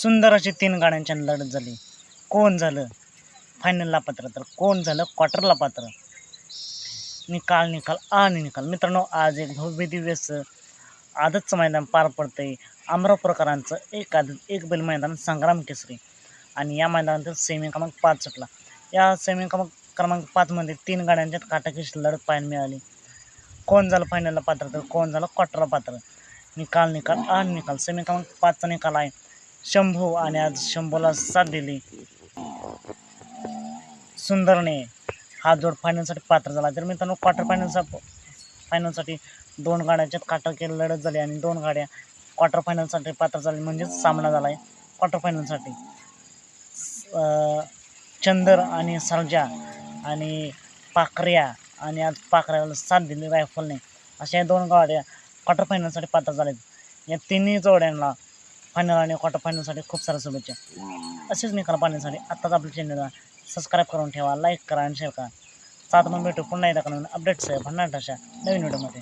सुंदर अशी 3 गाड्यांची लढत झाली. कोण झालं फायनलला पात्र, तर कोण झालं क्वार्टरला पात्र. निकाल. मित्रांनो, आज एक भव्य दिव्य आदतचं मैदान पार पडतंय. अमरापूरकरांचं एक बैल मैदान संग्राम केसरी, आणि या मैदानातील सेमी क्रमांक 5 सुटला. या सेमी क्रमांक 5 मध्ये 3 गाड्यांच्यात काटाकीची लढत पाहायला मिळाली. कोण झालं फायनलला पात्र, तर कोण झालं क्वार्टरला पात्र. निकाल. सेमी क्रमांक 5चा निकाल आहे शंभू, आणि आज शंभूला साथ दिली सुंदरने. हा जोड फायनलसाठी पात्र झाला. तर मित्रांनो, क्वार्टर फायनलसाठी 2 गाड्यांच्यात काटाकी लढत झाली, आणि 2 गाड्या क्वार्टर फायनलसाठी पात्र झाली. म्हणजेच सामना झाला आहे क्वार्टर फायनलसाठी. चंदर आणि सरजा आणि पाखऱ्या, आणि आज पाखऱ्याला साथ दिली रायफलने. अशा या 2 गाड्या क्वार्टर फायनलसाठी पात्र झालेत. या तिन्ही जोड्यांना फायनल आणि क्वार्टर फायनलसाठी खूप साऱ्या शुभेच्छा. असेच निकाल पाहण्यासाठी आत्ताच आपल्या चॅनलला सबस्क्राईब करून ठेवा, लाईक करा आणि शेअर करा. सात मग भेटू पुन्हा एकदा नवीन अपडेट्स भन्नाट अशा नवीन व्हिडिओमध्ये.